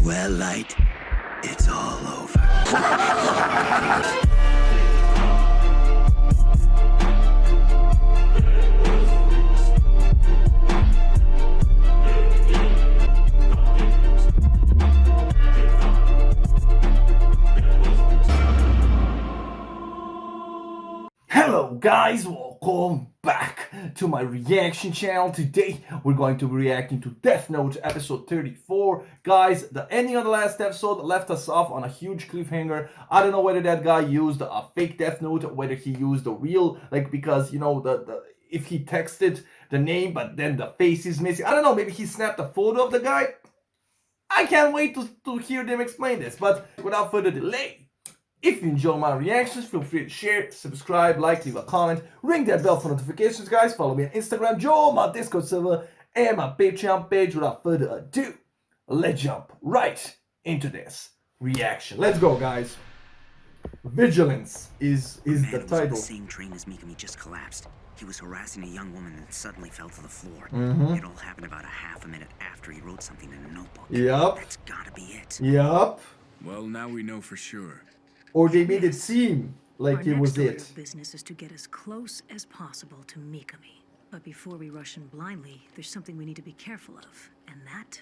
Well, Light, it's all over. Hello guys, welcome back to my reaction channel. Today we're going to be reacting to Death Note episode 34. Guys, the ending of the last episode left us off on a huge cliffhanger. I don't know whether that guy used a fake Death Note, whether he used the real, like, because you know if he texted the name but then the face is missing. I don't know, maybe he snapped a photo of the guy. I can't wait to hear them explain this, but without further delay, if you enjoy my reactions, feel free to share, subscribe, like, leave a comment, ring that bell for notifications, guys. Follow me on Instagram, join my Discord server, and my Patreon page. Without further ado, let's jump right into this reaction. Let's go, guys. Vigilance is the title. Was on the same train as Mikami just collapsed. He was harassing a young woman and suddenly fell to the floor. It all happened about a half a minute after he wrote something in a notebook. Yup. That's gotta be it. Yup. Well, now we know for sure. Or they made it seem like it was Our it. next order of business is to get as close as possible to Mikami. But before we rush in blindly, there's something we need to be careful of, and that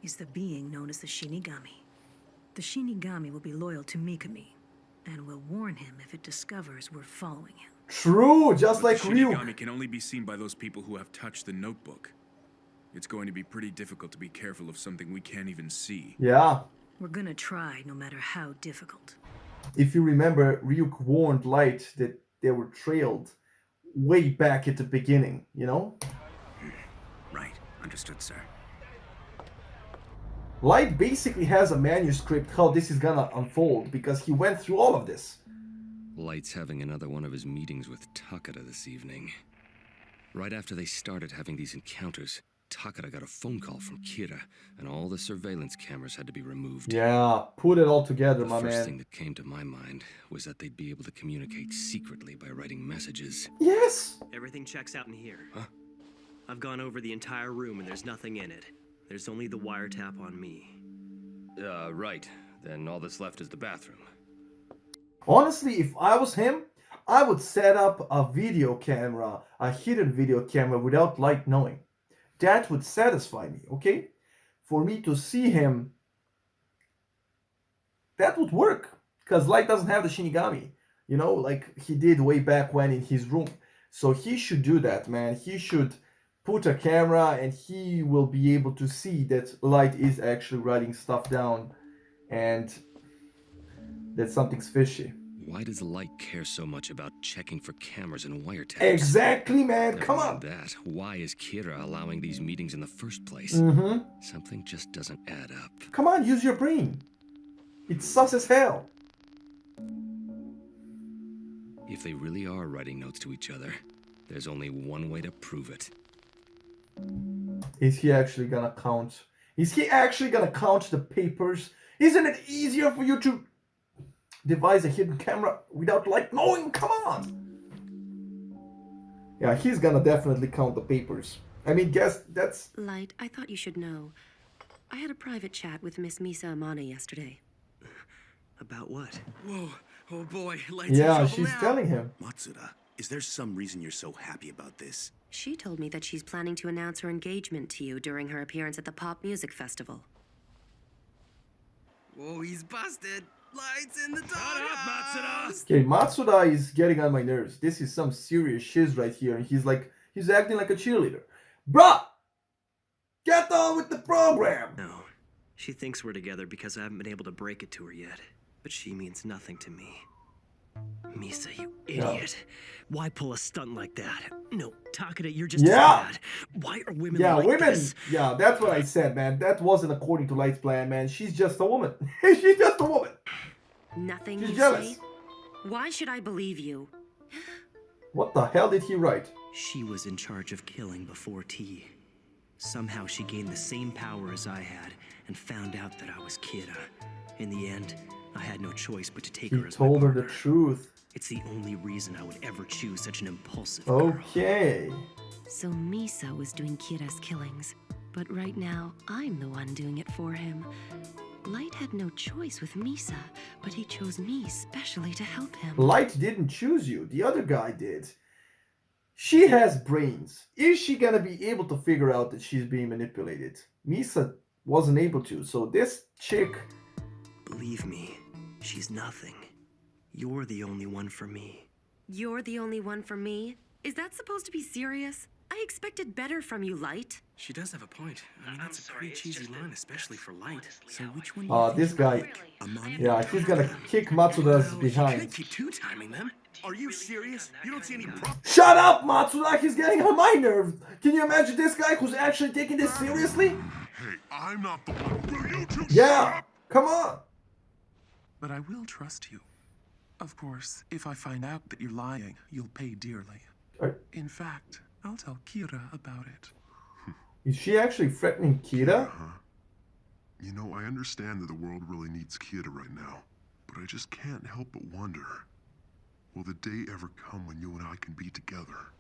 is the being known as the Shinigami. The Shinigami will be loyal to Mikami, and will warn him if it discovers we're following him. True, just But like the Ryu. Shinigami can only be seen by those people who have touched the notebook. It's going to be pretty difficult to be careful of something we can't even see. Yeah. We're gonna try, no matter how difficult. If you remember, Ryuk warned Light that they were trailed way back at the beginning, you know? Right. Understood, sir. Light basically has a manuscript how this is gonna unfold because he went through all of this. Light's having another one of his meetings with Takada this evening. Right after they started having these encounters, Takada got a phone call from Kira, and all the surveillance cameras had to be removed. Yeah, put it all together, The my first man. thing that came to my mind was that they'd be able to communicate secretly by writing messages. Yes! Everything checks out in here. Huh? I've gone over the entire room and there's nothing in it. There's only the wiretap on me. Right. Then all that's left is the bathroom. Honestly, if I was him, I would set up a video camera, a hidden video camera without Light knowing. That would satisfy me, okay? For me to see him, that would work. Because Light doesn't have the Shinigami, you know, like he did way back when in his room. So he should do that, man. He should put a camera and he will be able to see that Light is actually writing stuff down and that something's fishy. Why does Light care so much about checking for cameras and wiretaps? Exactly, man. Never Come mind on. that. Why is Kira allowing these meetings in the first place? Something just doesn't add up. Come on, use your brain. It's sus as hell. If they really are writing notes to each other, there's only one way to prove it. Is he actually gonna count? Is he actually gonna count the papers? Isn't it easier for you to devise a hidden camera without Light knowing? Come on. Yeah, he's gonna definitely count the papers. I mean, guess that's... Light, I thought you should know. I had a private chat with Miss Misa Amane yesterday. About what? Whoa. Oh boy. Light's in Yeah, trouble she's now. telling him. Matsuda, is there some reason you're so happy about this? She told me that she's planning to announce her engagement to you during her appearance at the Pop Music Festival. Whoa, he's busted. Light's in the doghouse. Okay, Matsuda is getting on my nerves. This is some serious shiz right here. And he's acting like a cheerleader. Bruh! Get on with the program! No. She thinks we're together because I haven't been able to break it to her yet. But she means nothing to me. Misa, you idiot. Why pull a stunt like that? No, Takada, you're just as bad. Why are women like this? Yeah, that's what I said, man. That wasn't according to Light's plan, man. She's just a woman. She's just a woman. Nothing She's you jealous. say? Why should I believe you? What the hell did he write? She was in charge of killing before tea. Somehow she gained the same power as I had and found out that I was Kira. In the end, I had no choice but to take He her as my told her partner. the truth. It's the only reason I would ever choose such an impulsive girl. Okay. So Misa was doing Kira's killings, but right now I'm the one doing it for him. had no choice with Misa, but he chose me specially to help him. Light didn't choose you. The other guy did. She has brains. Is she gonna be able to figure out that she's being manipulated? Misa wasn't able to. So this chick... Believe me, she's nothing. You're the only one for me. You're the only one for me? Is that supposed to be serious? I expected better from you, Light. She does have a point. I mean, that's a pretty cheesy line, especially for Light. So which one? this guy... Yeah, he's gonna kick Matsuda's You behind. can't keep two-timing them. Are you serious? You don't see any problem? Shut up, Matsuda! He's getting on my nerves! Can you imagine this guy who's actually taking this seriously? Hey, I'm not the one. Will you two Yeah! shut up? Come on! But I will trust you. Of course, if I find out that you're lying, you'll pay dearly. In fact, I'll tell Kira about it. Is she actually threatening Kira? You know, I understand that the world really needs Kira right now, but I just can't help but wonder, will the day ever come when you and I can be together?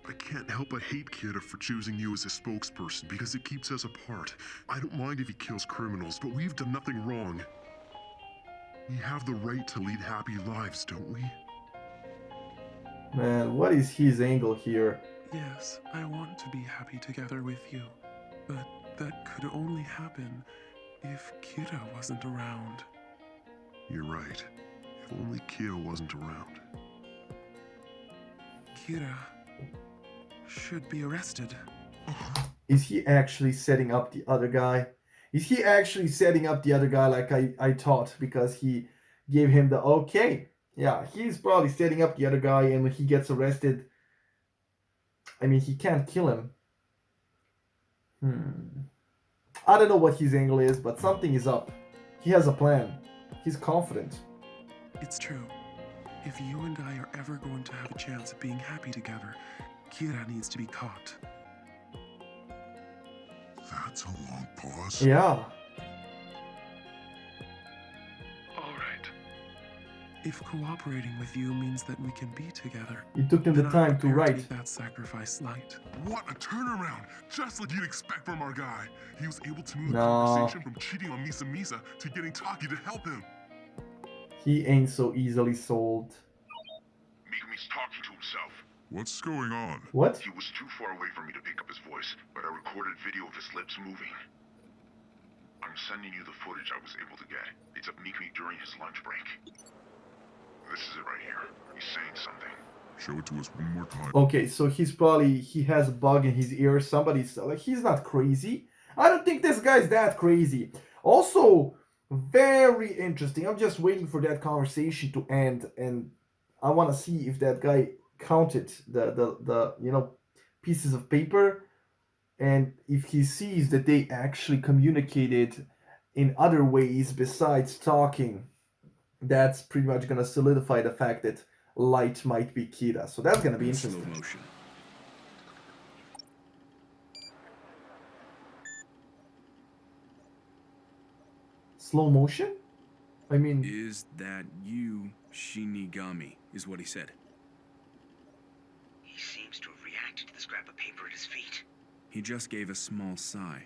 I can't help but hate Kira for choosing you as a spokesperson because it keeps us apart. I don't mind if he kills criminals, but we've done nothing wrong. We have the right to lead happy lives, don't we? Man, what is his angle here? Yes, I want to be happy together with you. But that could only happen if Kira wasn't around. You're right. If only Kira wasn't around. Kira should be arrested. Is he actually setting up the other guy? Is he actually setting up the other guy like I thought because he gave him the okay? Yeah, he's probably setting up the other guy, and when he gets arrested, I mean, he can't kill him. I don't know what his angle is, but something is up. He has a plan. He's confident. It's true. If you and I are ever going to have a chance of being happy together, Kira needs to be caught. That's a long pause. Yeah. All right. If cooperating with you means that we can be together, It took him the then I'm time to prepared write. make that sacrifice light. What a turnaround! Just like you'd expect from our guy. He was able to move the No. conversation from cheating on Misa to getting Taki to help him. He ain't so easily sold. Mikumi's talking to himself. What's going on? What? He was too far away for me to pick up his voice, but I recorded video of his lips moving. I'm sending you the footage I was able to get. It's of Mikumi during his lunch break. This is it right here. He's saying something. Show it to us one more time. Okay, so he has a bug in his ear. Somebody's like, he's not crazy. I don't think this guy's that crazy. Also, very interesting. I'm just waiting for that conversation to end, and I want to see if that guy counted the pieces of paper, and if he sees that they actually communicated in other ways besides talking. That's pretty much gonna solidify the fact that Light might be Kira. So that's gonna be interesting. Slow motion. Slow motion? I mean, Is that you, Shinigami? Is what he said. He seems to have reacted to the scrap of paper at his feet. He just gave a small sigh.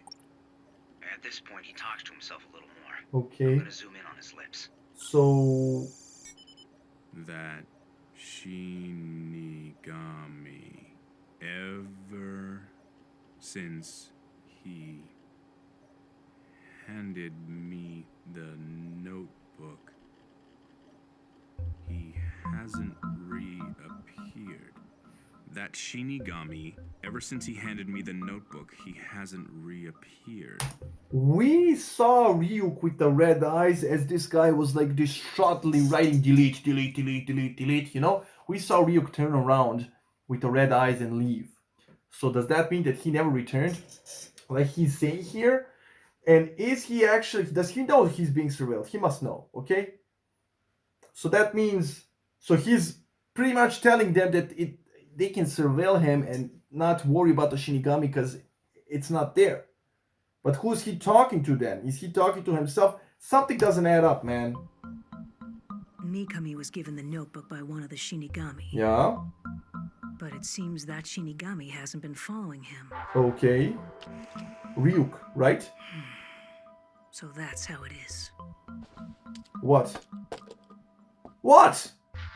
At this point, he talks to himself a little more. I'm okay. gonna zoom in on his lips. So That Shinigami, ever since he handed me the notebook, he hasn't reappeared. That Shinigami, ever since he handed me the notebook, he hasn't reappeared. we saw Ryuk with the red eyes as this guy was like distraughtly writing delete, delete, delete, delete, delete, you know? We saw Ryuk turn around with the red eyes and leave. So does that mean that he never returned? Like he's saying here? And is he actually, does he know he's being surveilled? He must know, okay? So that means, so he's pretty much telling them that they can surveil him and not worry about the Shinigami because it's not there. But who's he talking to then? Is he talking to himself? Something doesn't add up, man. Mikami was given the notebook by one of the Shinigami. Yeah, But it seems that Shinigami hasn't been following him. okay. Ryuk, right? So that's how it is. What? What?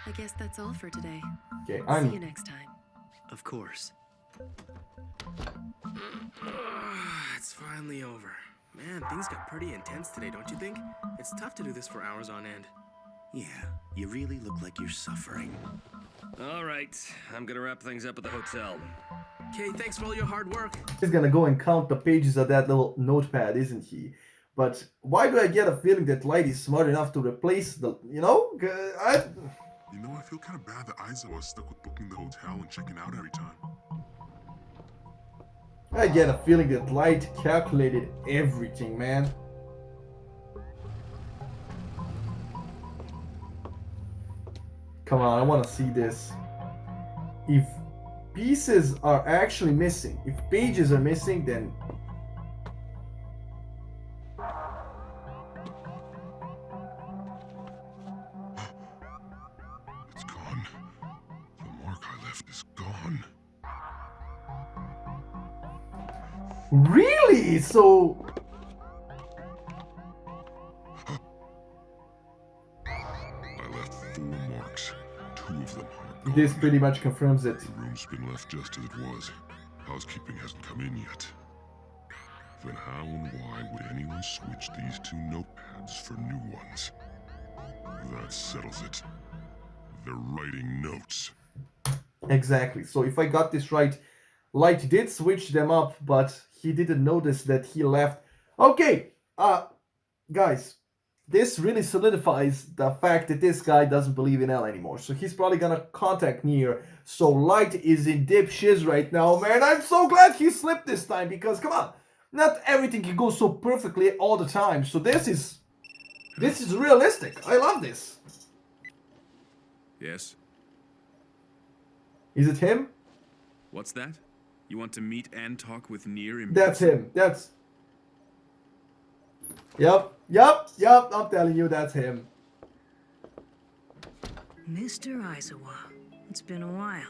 I guess that's all for today. Okay, See you next time. Of course. It's finally over. Man, things got pretty intense today, don't you think? It's tough to do this for hours on end. Yeah, you really look like you're suffering. All right, I'm gonna wrap things up at the hotel. Okay, thanks for all your hard work. He's gonna go and count the pages of that little notepad, isn't he? But why do I get a feeling that Light is smart enough to replace the, You know, I feel kind of bad that Aizawa was stuck with booking the hotel and checking out every time. I get a feeling that Light calculated everything, man. Come on, I want to see this. If pieces are actually missing, if pages are missing, then It's gone. The mark I left is gone. really? So I left 4 marks. 2 of them are gone. this pretty much confirms it. The room's been left just as it was. Housekeeping hasn't come in yet. Then how and why would anyone switch these 2 notepads for new ones? That settles it. They're writing notes. Exactly. So if I got this right, Light did switch them up, but he didn't notice that he left. Okay, guys, this really solidifies the fact that this guy doesn't believe in L anymore. So he's probably gonna contact Nier. So Light is in dip shiz right now, man. I'm so glad he slipped this time because, come on, not everything can go so perfectly all the time. So this is realistic. I love this. Yes? Is it him? What's that? You want to meet and talk with Nier in That's person? him. That's... Yep. I'm telling you, that's him. Mr. Aizawa, it's been a while.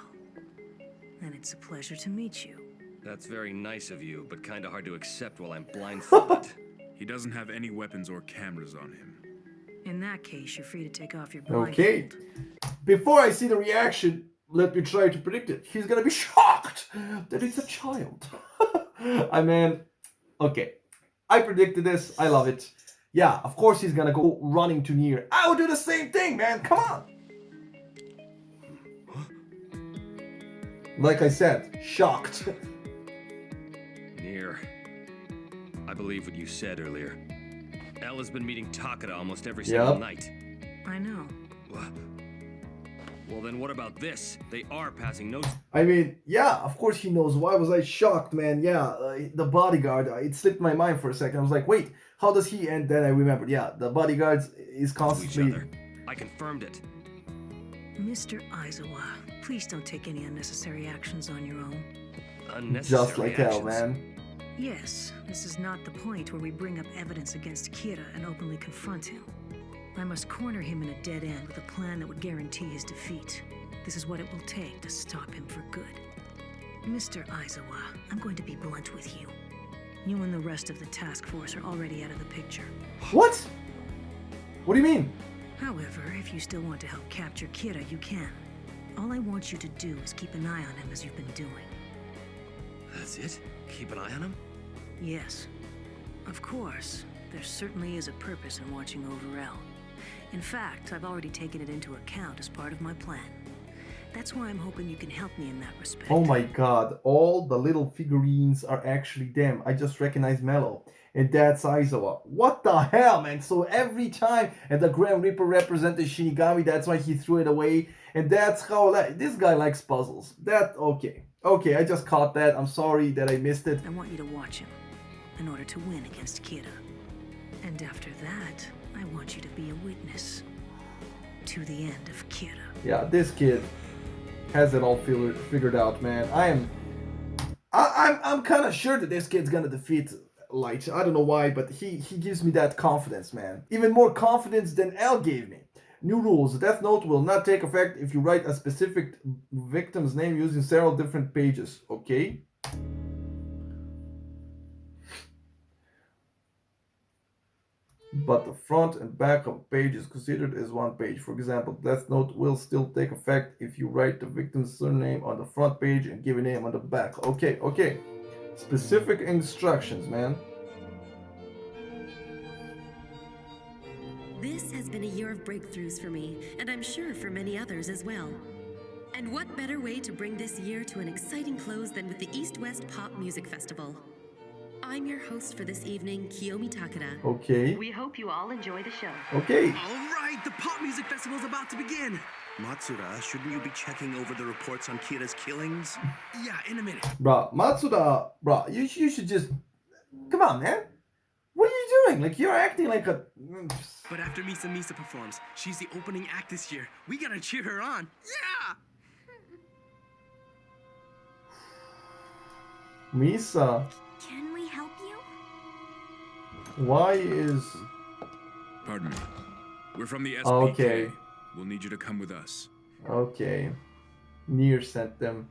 And it's a pleasure to meet you. That's very nice of you, but kinda hard to accept while I'm blindfolded. He doesn't have any weapons or cameras on him. In that case, you're free to take off your blindfold. Okay. Before I see the reaction, let me try to predict it. He's gonna be shocked that it's a child. I mean, okay. I predicted this. I love it. Yeah, of course he's gonna go running to Nier. I would do the same thing, man. Come on. Like I said, shocked. Nier, I believe what you said earlier. Elle has been meeting Takeda almost every single night. I know. Well, then what about this? They are passing notes. I mean, yeah, of course he knows. Why was I shocked, man? Yeah, the bodyguard. It slipped my mind for a second. I was like, wait, how does he? And then I remembered, yeah, the bodyguard is constantly... Each other. I confirmed it. Mr. Aizawa, please don't take any unnecessary actions on your own. Unnecessary Just like actions. hell, man. Yes, this is not the point where we bring up evidence against Kira and openly confront him. I must corner him in a dead end with a plan that would guarantee his defeat. This is what it will take to stop him for good. Mr. Aizawa, I'm going to be blunt with you. You and the rest of the task force are already out of the picture. What? What do you mean? However, if you still want to help capture Kira, you can. All I want you to do is keep an eye on him as you've been doing. That's it? Keep an eye on him? Yes. Of course, there certainly is a purpose in watching over El. In fact, I've already taken it into account as part of my plan. That's why I'm hoping you can help me in that respect. Oh my god, all the little figurines are actually them. I just recognize Mello. And that's Aizawa. What the hell, man? So every time and the Grim Reaper represented Shinigami, that's why he threw it away. And that's how this guy likes puzzles. Okay, I just caught that. I'm sorry that I missed it. I want you to watch him in order to win against Kira. And after that, I want you to be a witness to the end of Kira. Yeah, this kid has it all figured out, man. I'm kind of sure that this kid's gonna defeat Light. I don't know why, but he gives me that confidence, man. Even more confidence than L gave me. New rules. The Death Note will not take effect if you write a specific victim's name using several different pages. Okay? but the front and back of a page is considered as one page. For example, Death Note will still take effect if you write the victim's surname on the front page and give a name on the back. Okay, okay. Specific instructions, man. This has been a year of breakthroughs for me, and I'm sure for many others as well. And what better way to bring this year to an exciting close than with the East-West Pop Music Festival? I'm your host for this evening, Kiyomi Takeda. Okay. We hope you all enjoy the show. Okay. All right, the pop music festival's about to begin. Matsuda, shouldn't you be checking over the reports on Kira's killings? Yeah, in a minute. Bruh, Matsuda, bruh, you should just... Come on, man. What are you doing? Like, you're acting like a... But after Misa performs, she's the opening act this year. We gotta cheer her on. Yeah! Misa, Can we help you? why is... Pardon me. We're from the SPK. Okay. We'll need you to come with us. Okay. Nier sent them.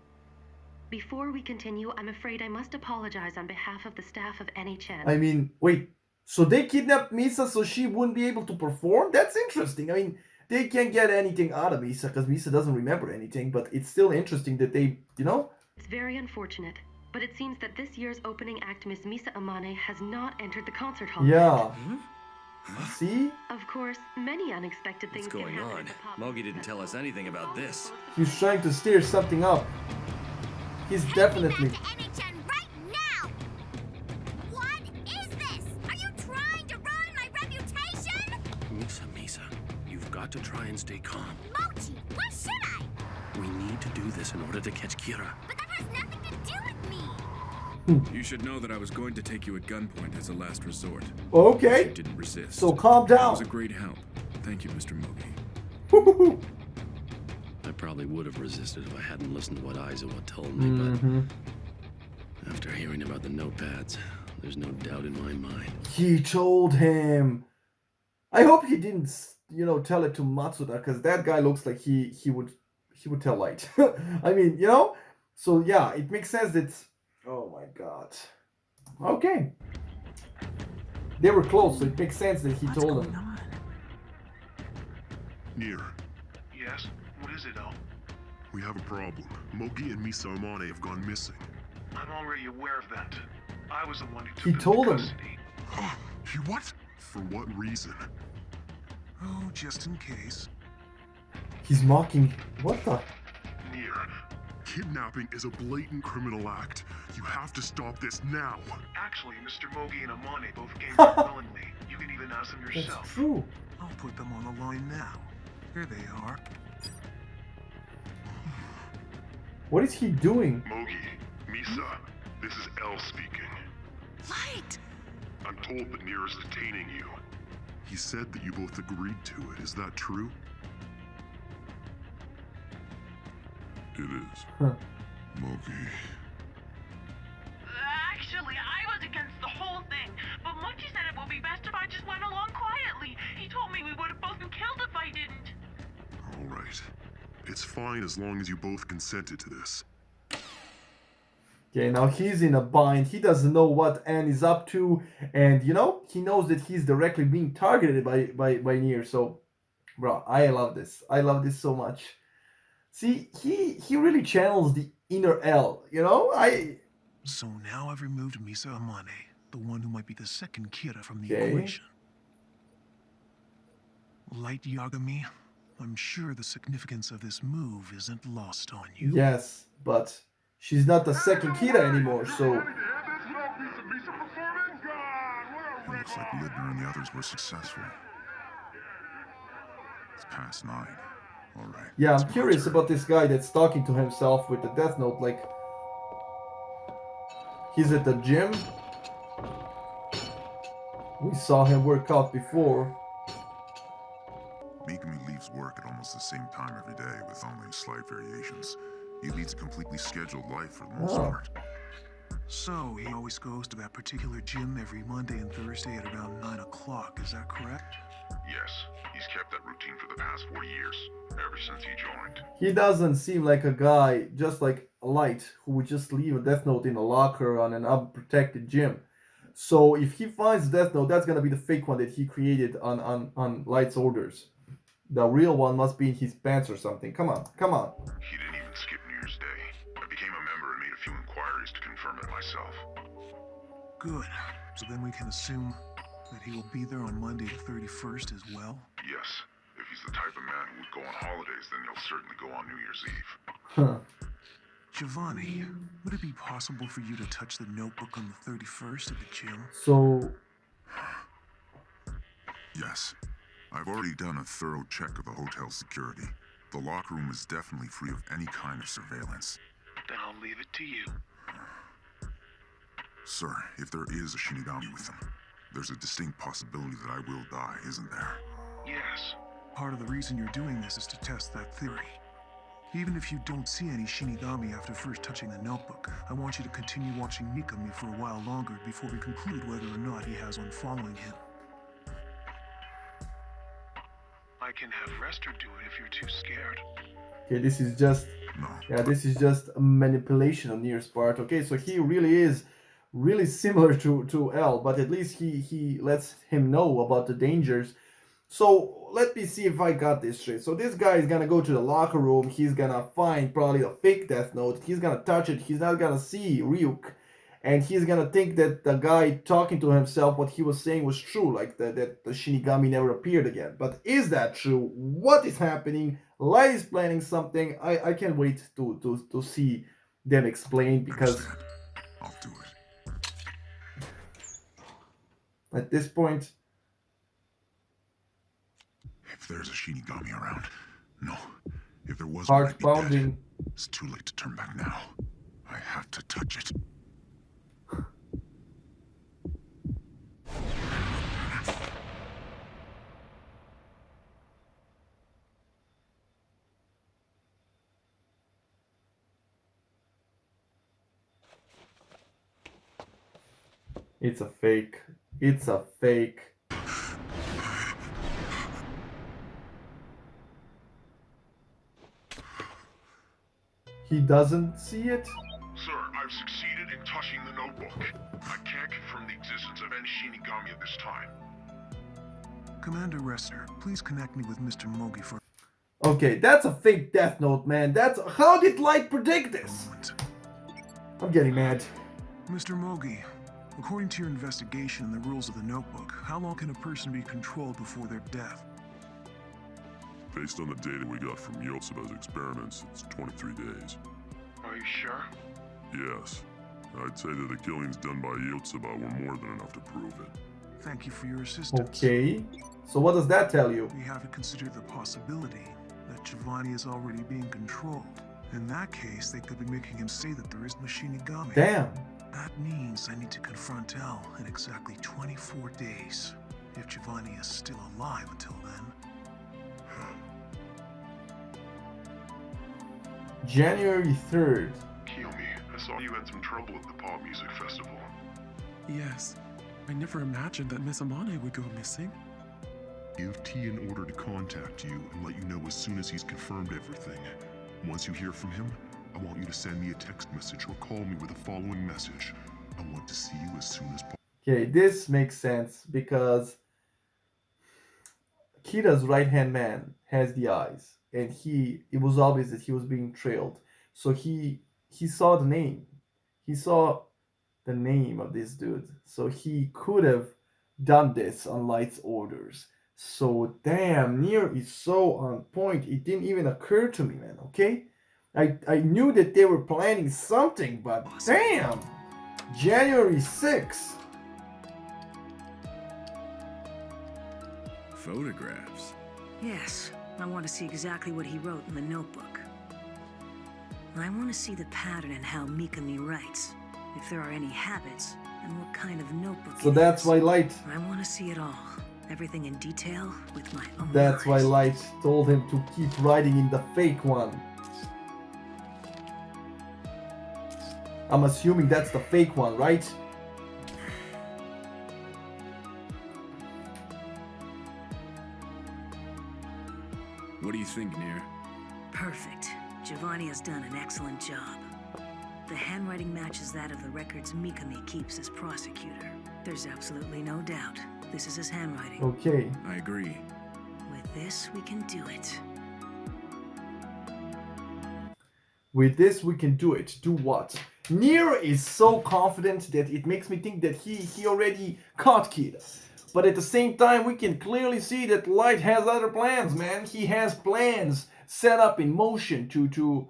Before we continue, I'm afraid I must apologize on behalf of the staff of NHN. I mean, wait. So they kidnapped Misa so she wouldn't be able to perform? That's interesting. I mean, they can't get anything out of Misa because Misa doesn't remember anything, but it's still interesting that they, you know? It's very unfortunate, but it seems that this year's opening act, Miss Misa Amane, has not entered the concert hall. Yeah. See? Of course, many unexpected things What's going can happen on? at the pop Mogi music didn't tell us anything about this. He's trying to steer something up. He's definitely... NHN right now! What is this? Are you trying to ruin my reputation? Misa, you've got to try and stay calm. Mochi, why should I? We need to do this in order to catch Kira. But that has nothing to do with me. You should know that I was going to take you at gunpoint as a last resort. Okay. You didn't resist. So calm It down. was a great help. Thank you, Mr. Mogi. I probably would have resisted if I hadn't listened to what Aizawa told me, but after hearing about the notepads, there's no doubt in my mind. He told him. I hope he didn't, you know, tell it to Matsuda, because that guy looks like he would tell light. I mean, you know? So yeah, it makes sense that... Oh my god. Okay. They were close, so it makes sense that he told him. Nier, Yes? What is it, Al? we have a problem. Mogi and Misa Amane have gone missing. I'm already aware of that. I was the one who took He them told into him. custody. You what? For what reason? Oh, just in case. He's mocking. What the? Nier, kidnapping is a blatant criminal act. You have to stop this now. Actually, Mr. Mogi and Amane both came here willingly. You can even ask them That's yourself. true. I'll put them on the line now. Here they are. What is he doing? Mogi, Misa, this is L speaking. Light! I'm told that Nier is detaining you. He said that you both agreed to it. Is that true? It is. Huh. Mogi. Actually, I was against the whole thing, but Mochi said it would be best if I just went along quietly. He told me we would have both been killed if I didn't. All right. It's fine as long as you both consented to this. Okay, now he's in a bind. He doesn't know what Anne is up to, and you know, he knows that he's directly being targeted by Nier. So, bro, I love this. I love this so much. See, he really channels the inner L. You know, So now I've removed Misa Amane, the one who might be the second Kira from the Okay. equation. Light Yagami, I'm sure the significance of this move isn't lost on you. Yes, but she's not the second Kira anymore. So It looks like Lidner and the others were successful. It's past 9. All right. yeah, it's I'm my curious turn. about this guy that's talking to himself with the Death Note. Like, he's at the gym. We saw him work out before. Mikami leaves work at almost the same time every day, with only slight variations. He leads a completely scheduled life for the most Oh. part. So he always goes to that particular gym every Monday and Thursday at around 9 o'clock, is that correct? Yes, he's kept that routine for the past 4 years, ever since he joined. He doesn't seem like a guy just like Light who would just leave a Death Note in a locker on an unprotected gym. So if he finds the Death Note, that's gonna be the fake one that he created on Light's orders. The real one must be in his pants or something. Come on, come on. He didn't even skip New Year's Day. I became a member and made a few inquiries to confirm it myself. Good. So then we can assume that he will be there on Monday the 31st as well? Yes. If he's the type of man who would go on holidays, then he'll certainly go on New Year's Eve. Huh. Giovanni, would it be possible for you to touch the notebook on the 31st at the gym? So... Yes. I've already done a thorough check of the hotel's security. The locker room is definitely free of any kind of surveillance. Then I'll leave it to you. Sir, if there is a Shinigami with him, there's a distinct possibility that I will die, isn't there? Yes. Part of the reason you're doing this is to test that theory. Even if you don't see any Shinigami after first touching the notebook, I want you to continue watching Mikami for a while longer before we conclude whether or not he has one following him. I can have Rester do it if you're too scared. Okay, this is just... No. Yeah, this is just a manipulation on Nier's part. Okay, so he really is really similar to L, but at least he lets him know about the dangers. So let me see if I got this straight. So this guy is gonna go to the locker room. He's gonna find probably a fake Death Note. He's gonna touch it. He's not gonna see Ryuk, and he's gonna think that the guy talking to himself, what he was saying was true, like that the Shinigami never appeared again. But is that true? What is happening? Light is planning something. I can't wait to see them explain, because I'll do it. At this point, if there's a Shinigami around, no. If there was, heart pounding. It's too late to turn back now. I have to touch it. It's a fake. It's a fake. He doesn't see it? Sir, I've succeeded in touching the notebook. I can't confirm the existence of any Shinigami at this time. Commander Rester, please connect me with Mr. Mogi for... Okay, that's a fake Death Note, man. That's... How did Light predict this? I'm getting mad. Mr. Mogi, according to your investigation and the rules of the notebook, how long can a person be controlled before their death? Based on the data we got from Yotsuba's experiments, it's 23 days. Are you sure? Yes. I'd say that the killings done by Yotsuba were more than enough to prove it. Thank you for your assistance. Okay. So what does that tell you? We have to consider the possibility that Giovanni is already being controlled. In that case, they could be making him say that there is no Shinigami. Damn. That means I need to confront L in exactly 24 days. If Giovanni is still alive until then. January 3rd. Kiyomi, I saw you had some trouble at the pop music festival. Yes. I never imagined that Miss Amane would go missing. Give T an order to contact you and let you know as soon as he's confirmed everything. Once you hear from him, I want you to send me a text message or call me with the following message. I want to see you as soon as possible. Okay, this makes sense because Kira's right-hand man has the eyes, and it was obvious that he was being trailed. So he saw the name. He saw the name of this dude. So he could have done this on Light's orders. So damn, Nier is so on point. It didn't even occur to me, man, okay? I knew that they were planning something, but damn! January 6th. Photographs. Yes, I want to see exactly what he wrote in the notebook. I want to see the pattern in how Mikami writes, if there are any habits, and what kind of notebook So it that's is. why Light... I want to see it all, everything in detail, with my own That's why eyes. Light told him to keep writing in the fake one. I'm assuming that's the fake one, right? What do you think, Nier? Perfect. Giovanni has done an excellent job. The handwriting matches that of the records Mikami keeps as prosecutor. There's absolutely no doubt. This is his handwriting. Okay. I agree. With this, we can do it. With this, we can do it. Do what? Nier is so confident that it makes me think that he already caught Kira. But at the same time, we can clearly see that Light has other plans, man. He has plans set up in motion to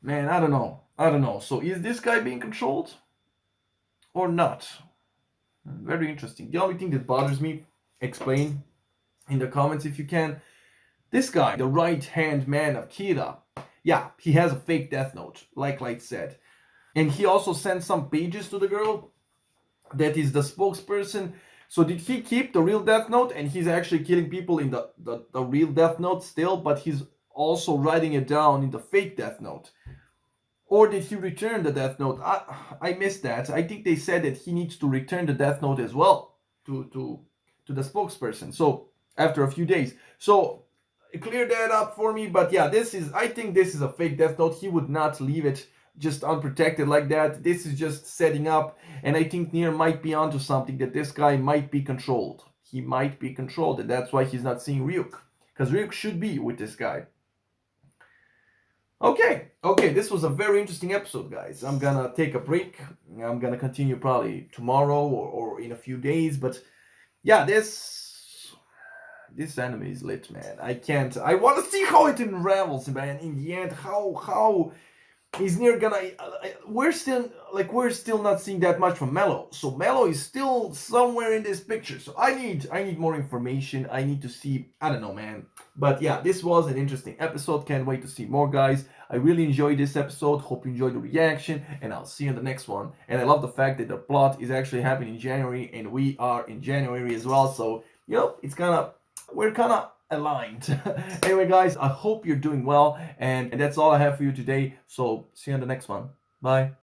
man, I don't know. I don't know. So is this guy being controlled? Or not? Very interesting. The only thing that bothers me, explain in the comments if you can. This guy, the right-hand man of Kira, yeah, he has a fake death note, like Light said. And he also sent some pages to the girl that is the spokesperson. So did he keep the real death note and he's actually killing people in the real death note still, but he's also writing it down in the fake death note? Or did he return the death note? I missed that. I think they said that he needs to return the death note as well to the spokesperson. So after a few days. So clear that up for me. But yeah, I think this is a fake death note. He would not leave it just unprotected like that. This is just setting up. And I think Nier might be onto something, that this guy might be controlled. He might be controlled. And that's why he's not seeing Ryuk. Because Ryuk should be with this guy. Okay, this was a very interesting episode, guys. I'm gonna take a break. I'm gonna continue probably tomorrow or in a few days. But yeah, this anime is lit, man. I want to see how it unravels, man. In the end, how is Nier gonna? We're still not seeing that much from Mello. So Mello is still somewhere in this picture. So I need more information. I need to see. I don't know, man. But yeah, this was an interesting episode. Can't wait to see more, guys. I really enjoyed this episode. Hope you enjoyed the reaction, and I'll see you in the next one. And I love the fact that the plot is actually happening in January, and we are in January as well. So we're kind of aligned. Anyway, guys, I hope you're doing well, and that's all I have for you today. So see you on the next one. Bye.